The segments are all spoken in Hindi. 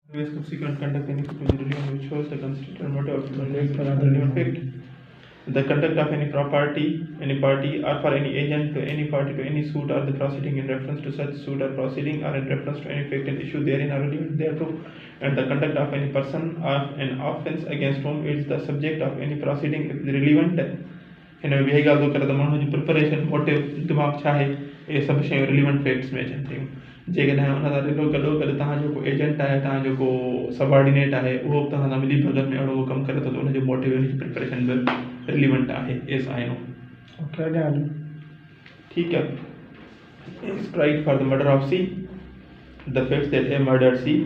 Always subsequent conduct any procedure which shows the constitutional motive of the conduct for other relevant fact. The conduct of any party, or for any agent to any party to any suit or the proceeding in reference to such suit or proceeding or in reference to any fact and issue therein or relevant thereto, and the conduct of any person of an offense against whom it is the subject of any proceeding if relevant. हिन में ॿिए ॻाल्हि थो करे त माण्हू जी प्रिपरेशन मोटिव दिमाग़ छा आहे इहे सभु शयूं रिलेवेंट फैक्ट्स में अचनि थियूं जेकॾहिं हुन सां गॾो गॾु तव्हां जेको एजेंट आहे तव्हां जेको सबऑर्डिनेट आहे उहो बि तव्हां सां मिली भगत में अहिड़ो कमु करे थो त उनजो मोटिव उनजी प्रिपरेशन बि रिलेवेंट आहे एस आई नो ठीकु आहे strike for the murder of C the facts that A murdered C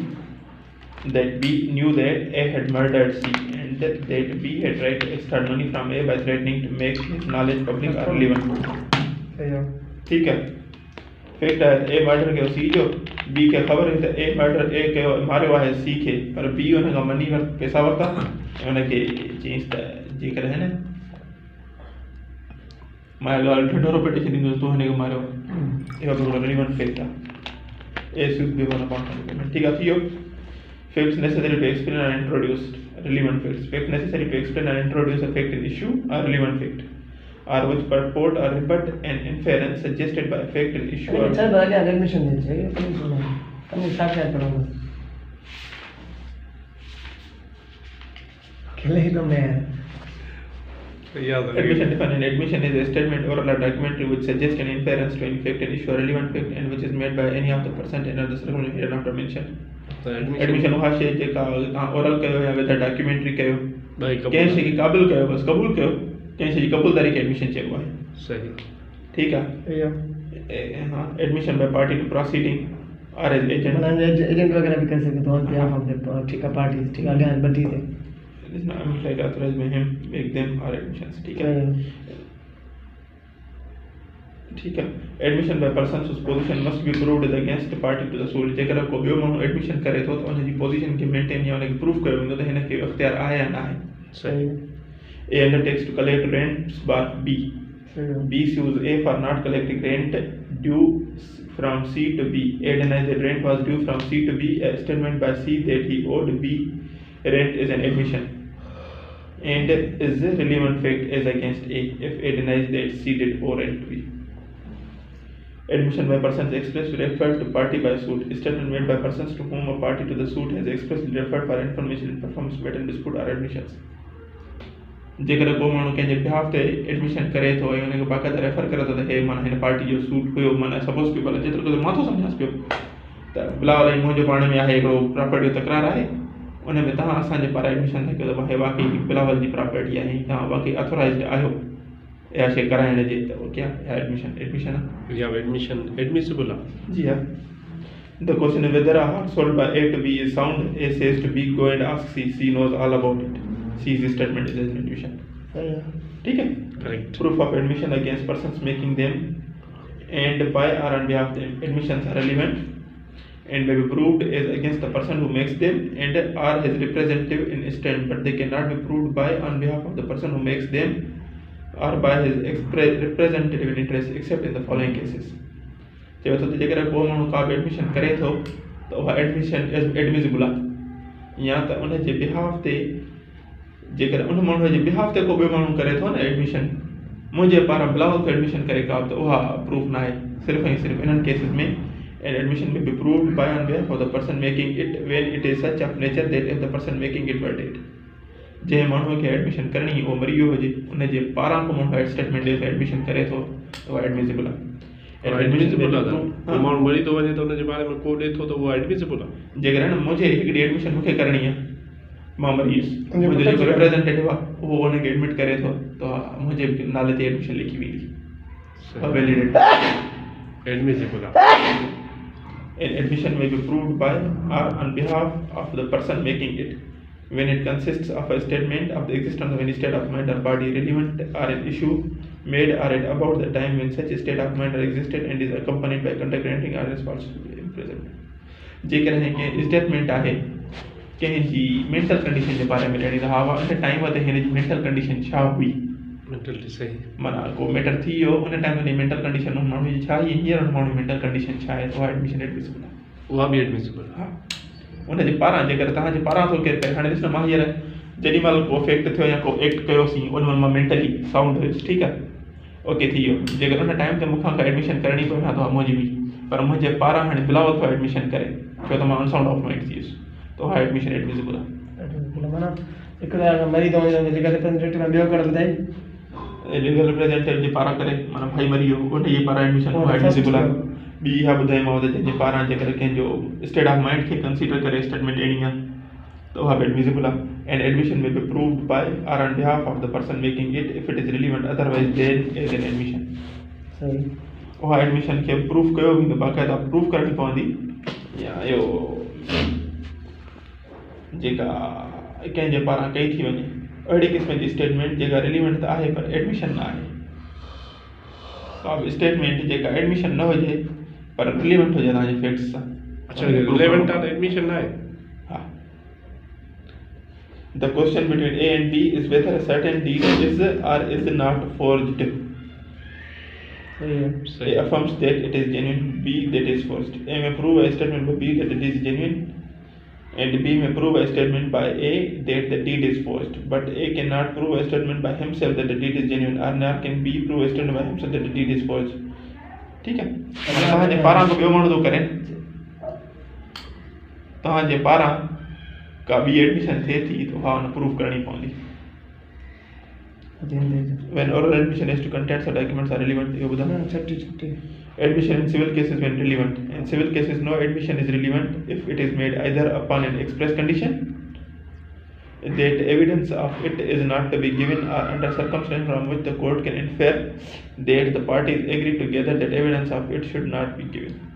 that B knew that A had murdered C and that B had tried to extort money from A by threatening to make his knowledge public or relevant. ठीक है फैक्ट है A मर्डर कयो C जो B खे ख़बर है त A मर्डर A कयो मारियो आहे C खे पर B उन खां मनी पैसा वरिता उनखे चयईंसि त जेकर है न मां ॻाल्हि ढिढोरो पेटे छॾींदुसि तूं हिन खे मारियो इहो बि हिकिड़ो रिलेवेंट फैक्ट आहे A should be one upon ठीक आहे थी वियो Facts necessary to explain or introduce relevant facts. Facts necessary to explain or introduce a fact in issue are relevant fact, or which purport or rebut an inference suggested by a fact in issue. अच्छा बात है एडमिशन दे चाहिए कम सुना कम साक्षात पढ़ोगे खेले ही तो मैं Admission defined. Admission is a statement oral or documentary which suggests an inference to an fact and issue a relevant fact and which is made by any of the present and other circumstances hereinafter mentioned. Admission उहा शइ जेका तव्हां ओरल कयो या विद डॉक्यूमेंट्री कयो कंहिं शइ खे क़ाबिल कयो बसि क़बूल कयो कंहिं शइ जी क़बूलदारी खे एडमिशन चइबो आहे सही ठीकु आहे हा admission by party to proceeding और एज एजेंट एजेंट वगैरह भी कर सकते हो ऑन बिहाफ ऑफ द ठीक है पार्टी ठीक है अगेन बटी थे Listen, I'm like authorized by him make them or admissions ठीक है ठीक है admission by person whose position must be proved against the party to the suit जेकर को ॿियो माण्हू एडमिशन करे थो त उनजी पोजीशन खे मेंटेन या उनखे प्रूफ कयो वेंदो त हिन खे इख्तियार आहे या न आहे सही A undertakes to collect rents by B B sues A for not collecting rent due from C to B A denies that rent was due from C to B a statement by C that he owed B rent is an admission and is a relevant fact as against A if A denies that C did owe rent to B. Admission by persons expressly referred to party by suit. Statement made by persons to whom a party to the suit has expressly referred for information in performance matter dispute or admissions. जेकर को माण्हू कंहिंजे बिहाफ ते एडमिशन करे थो ऐं उनखे बाक़ाइदा रेफर करे थो त हे माना हिन पार्टी जो सूट हुयो माना सपोज पियो भले जेतिरो त मां थो सम्झांसि पियो त बिलावल ऐं मुंहिंजो पाण में आहे हिकिड़ो प्रॉपर्टी जो तकरार आहे उन में तव्हां असांजे पारां एडमिशन था कयो त हे वाक़ई बिलावल जी प्रॉपर्टी आहे ऐं तव्हां वाक़ई अथोराइज़्ड आहियो या शइ कराइण जे त उहो क्या है एडमिशन आहे या एडमिशन एडमिसिबल आहे जी हाँ The question is whether a household by A to B is sound. A says to B, go and ask C. C knows all about it. C's statement is an admission. ठीक है? Correct. Proof of admission against persons making them and by or on behalf of them. Admissions are relevant and may be proved as against the person who makes them and are his representative in stand, but they cannot be proved by on behalf of the person who makes them or by his representative in interest except in the following cases. चयो त जेकर को माण्हू का बि एडमिशन करे थो त उहा एडमिशन एडमिसिबल आहे या त उन जे बिहाफ ते जेकर उन माण्हूअ जे बिहाफ ते को ॿियो माण्हू करे थो न एडमिशन मुंहिंजे पारां बिलावल खे एडमिशन करे का त उहा प्रूफ न आहे सिर्फ़ु ऐं सिर्फ़ु इन्हनि केसिस में एन एडमिशन में be proved bye on behalf of the person making it when it is such of nature that if the person making it were dead जंहिं माण्हूअ खे एडमिशन करणी उहो मरी वियो हुजे उन जे पारां को माण्हू स्टेटमेंट ॾे एडमिशन करे थो त उहा एडमिसिबल आहे एडमिसिबल आहे माण्हू मरी थो वञे त उनजे बारे में को ॾे थो त उहा एडमिसिबल आहे जेकर न मुंहिंजे हिकिड़ी एडमिशन मूंखे करणी आहे मां मरी वियुसि मुंहिंजो जेको रिप्रेज़ेंटेटिव आहे उहो उनखे एडमिट करे थो त मुंहिंजे नाले ते एडमिशन लिखी वेंदी वैलिडेट एडमिसिबल आहे An admission may be proved by or on behalf of the person making it when it consists of a statement of the existence of any state of mind or body relevant or an issue made or at about the time when such a state of mind existed and is accompanied by conduct granting or responsibility present. जेकर कंहिं स्टेटमेंट आहे कंहिंजी मेंटल कंडीशन जे बारे में ॾियणी त हा उन टाइम ते हिन जी मेंटल कंडीशन छा हुई मेंटली सही माना को मैटर थी वियो उन टाइम ते मेंटल कंडीशन हुन माण्हू जी छा हुई हींअर हुन माण्हू जी मेंटल कंडीशन छा आहे उहा एडमिशन एडमिसिबल आहे उहा बि एडमिसिबल हा उनजे पारां जेकर तव्हांजे पारां थो केरु करे हाणे ॾिस न मां हींअर जेॾी महिल को फेक्ट थियो या को एक्ट कयोसीं उन महिल मां मेंटली साउंड हुयुसि ठीकु आहे ओके थी वियो जेकर उन टाइम ते मूंखां का एडमिशन करणी पई मां त मुंहिंजी बि पर मुंहिंजे पारां हाणे बिलाव थो एडमिशन करे छो त मां अनसाउंड ऑफ माइंड थी वियुसि त उहा एडमिशन एडमिसिबल आहे माना हिकु त मरी थो वञे जेका रिप्रेजेंटेटिव ॿियो करणु ॿुधाई लीगल रिप्रेजेंटेटिव जे पारां करे माना भाई मरी वियो उन जे पारां एडमिशन उहा एडमिसिबल आहे ॿी इहा ॿुधाईमांव त जंहिंजे पारां जेकर कंहिंजो स्टेट ऑफ माइंड खे कंसीडर करे स्टेटमेंट ॾियणी आहे त उहा बि एडमिसिबल आहे एंड एडमिशन में बि proved by or on behalf of the person making it if it is relevant otherwise then is an admission सही उहा एडमिशन खे प्रूफ कयो वेंदो बाक़ाइदा प्रूफ करणी पवंदी या इहो जेका कंहिंजे पारां कई थी वञे अहिड़े क़िस्म जी स्टेटमेंट जेका रिलीवेंट त आहे पर एडमिशन न आहे का बि स्टेटमेंट जेका एडमिशन न हुजे पर रिलीवेंट हुजे तव्हांजे फैक्ट्स सां अच्छा रिलेवेंट आहे त एडमिशन न आहे हा The question between A and B is whether a certain deed is or is not forged. A affirms that it is genuine, B that is forged. A may prove a statement by B that it is genuine, and B may prove a statement by A that the deed is forged. But A cannot prove a statement by himself that the deed is genuine, or nor can B prove a statement by himself that the deed is forged. ठीक है? तव्हांजे पारां को ॿियो माण्हू थो करे तव्हांजे पारां का बि एडमिशन थिए थी त हा हुन प्रूफ करणी पवंदी when oral admission is to content so documents are relevant इहो ॿुधायो admission in civil cases when relevant in civil cases no admission is relevant if it is made either upon an express condition that evidence of it is not to be given or under circumstances from which the court can infer that the parties agree together that evidence of it should not be given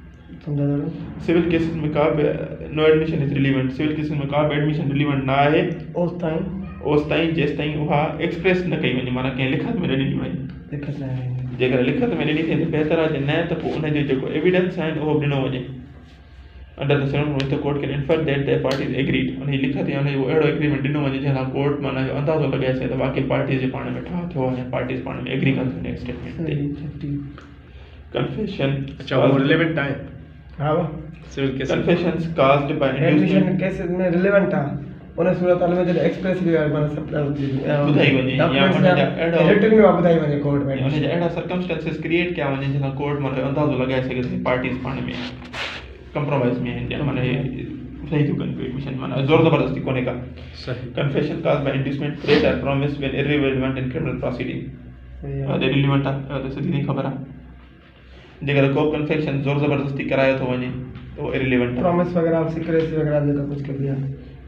civil cases में का no admission is relevant civil cases में का एडमिशन रिलीवेंट ना आहे ओस ताईं जेसि ताईं उहा एक्सप्रेस न कई वञे माना कंहिं लिखत में न ॾिनी वञे जेकर लिखत में ॾिनी थिए त बहितर आहे न त पोइ उनजो जेको एविडेंस आहिनि उहो ॾिनो वञे under the circumstances the court can infer that the parties agreed उनजी लिखत या उनजो अहिड़ो एग्रीमेंट ॾिनो वञे जंहिं सां कोर्ट माना अंदाज़ो लॻाए सघे त वाकई पार्टीज़ जे पाण में ठा थियो आहे ऐं पार्टीज़ पाण में एग्री कनि थियूं स्टेटमेंट ते कन्फेशन अच्छा वो रिलेवेंट आहे हाँ civil case confessions caused by admission cases में रिलेवेंट आहे उन सूरत हाल में जॾहिं एक्सप्रेसली माना सब ॿुधाई वञे या उनजा अहिड़ा रिटन में ॿुधाई वञे कोर्ट में उनजा अहिड़ा सर्कमस्टेंसेस क्रिएट कया वञनि जंहिं सां कोर्ट माना अंदाज़ो लॻाए सघे थी पार्टीज़ पाण में कंप्रोमाइज़ में आहिनि ॼण माना सही थियूं कनि एडमिशन माना ज़ोर ज़बरदस्ती कोन्हे का सही confession caused by inducement threat or promise when irrelevant in criminal proceeding ते रिलेवेंट आहे त सिधी ख़बर आहे जेकर को कन्फेशन ज़ोर ज़बरदस्ती करायो थो वञे त उहो इरिलेवेंट आहे प्रॉमिस वगैरह सीक्रेसी वगैरह जेका कुछ कर दिया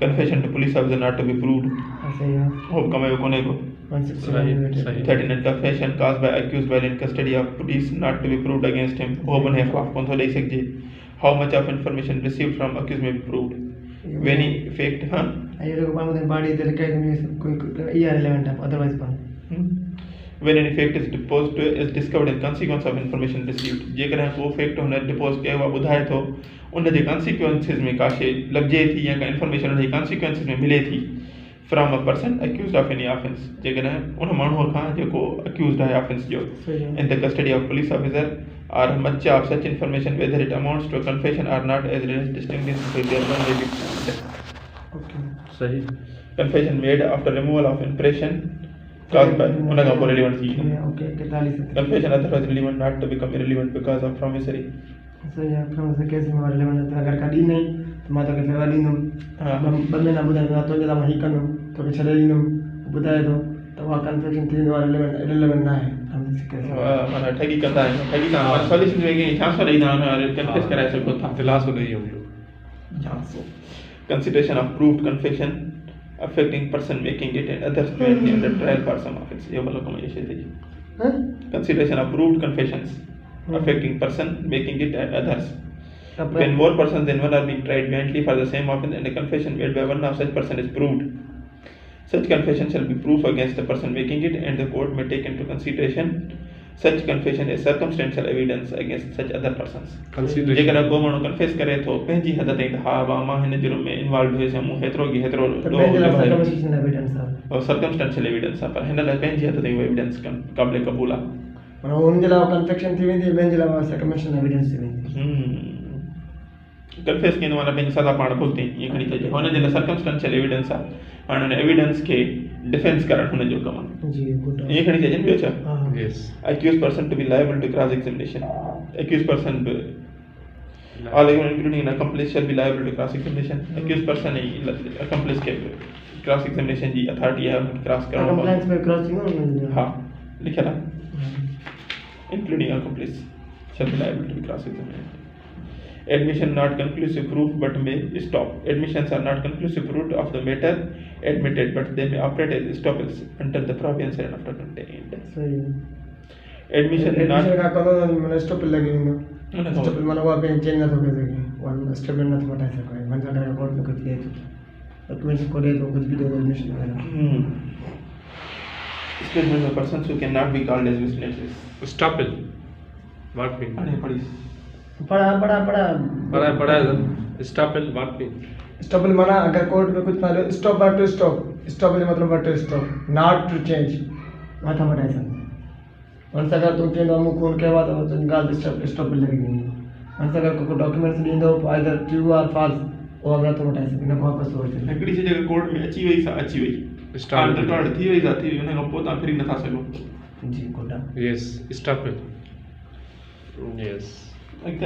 confession to police officer not to be proved सही है हो कम जो कोने को 39 confession caused by accused while in custody of police not to be proved against him हो बने खिलाफ कोन थो ॾेई सघिजे how much of information received from accused may be proved when he faked ये लोग पाण बॉडी दे के कोई ये रिलेवेंट है अदरवाइज पाण when any fact is deposed is discovered in consequence of information received जेकर को फैक्ट हुन डिपोज कयो आहे ॿुधाए थो उन जे कॉन्सिक्वेंसेस में का शइ लभिजे थी या का इंफॉर्मेशन उन जे कॉन्सिक्वेंसेस में मिले थी from a person accused of any offence जेकर उन माण्हूअ खां जेको अक्यूज़्ड आहे ऑफेंस जो in the custody of police officer or much of such information whether it amounts to a confession or not as distinguished by their one may be proved okay सही confession made after removal of impression caused by उन खां पोइ relevant थी okay 41 confession otherwise relevant not to become irrelevant because of promissory सही है प्रॉमिस केस में रिलेवेंट है अगर का दी नहीं तो मां तो के फेवर ॾींदुमि हां बंदे ना ॿुधाए मां तुंहिंजे लाइ मां हीअ कंदुमि तोखे छॾे ॾींदुमि ॿुधाए थो त उहा कन्फेशन थी वेंदो रिलेवेंट न आहे माना ठगी कंदा आहिनि ठगी का सॉल्यूशन में के चांस ॾींदा आहिनि कन्फेस कराए सघो था दिलासो ॾेई वञो chance consideration of proved confession affecting person making it and others being under trial for some offense ये वाला कम ये शे हां consideration of proved confessions affecting person making it and others when more persons than one are being tried jointly for the same offense and a confession made by one of such person is proved such confession shall be proof against the person making it and the court may take into consideration such confession as circumstantial evidence against such other persons जेकर को माण्हू कन्फेस करे थो पंहिंजी हद ताईं हा मां हिन जुर्म में इन्वॉल्व हुयुसि मूं हेतिरो की हेतिरो सर्कमस्टेंशियल एविडेंस आहे पर हिन लाइ पंहिंजी हद ताईं उहो एविडेंस क़ाबिल क़बूल आहे माना हुन जे लाइ कन्फेक्शन थी वेंदी ॿियनि जे लाइ सर्कमस्टेंशियल एविडेंस थी वेंदी कन्फेस के वाला पंहिंजी सज़ा पाण भुगते ईअं खणी कजे हुन जे लाइ सर्कमस्टेंशियल एविडेंस आहे हाणे हुन एविडेंस खे डिफेंस करणु हुन जो कमु आहे जी गुड ईअं खणी चइजे ॿियो छा हाँ Yes. accused person to be liable to cross examination accused person all including an accomplice shall be liable to cross examination accused person accomplice के cross examination जी अथॉरिटी है उनकी क्रॉस करणो कंप्लेंट्स में क्रॉसिंग हो हाँ लिखियल आहे including accomplice shall be liable to be cross examined admission not conclusive proof but may stop admissions are not conclusive proof of the matter admitted but they may operate as estoppels under the provisions and after contained सही admission not एडमिशन का करो मैंने स्टॉप लगी नो उन स्टॉप माने वो पे चेंज ना तो कर सके वन स्टेटमेंट ना तो बता सके मन का कोर्ट में कुछ दिए तो डॉक्यूमेंट्स को दे तो कुछ भी दे एडमिशन वगैरह statement of persons who cannot be called as witnesses Stopple. What mean? अरे पढ़ी पढ़ा है Stopple. What mean? स्टॉप माना अगर कोर्ट में कुछ मानो stop but to stop stop मतलब but to stop not to change माथा बटाई सन वंस अगर तुम के नाम खून के बाद तो गाल स्टॉप लगेगी वंस अगर कोई डॉक्यूमेंट्स दींदो आइदर ट्रू और फॉल्स वो अगर तो बटाई सके न वापस हो जाए हिकिड़ी शइ जेका कोर्ट में अची वई सा अची वई Stop. रिकॉर्ड थी वई सा थी वई उन खां पोइ तव्हां फिरी नथा सघो जी कोटा Yes. Stopple. Yes.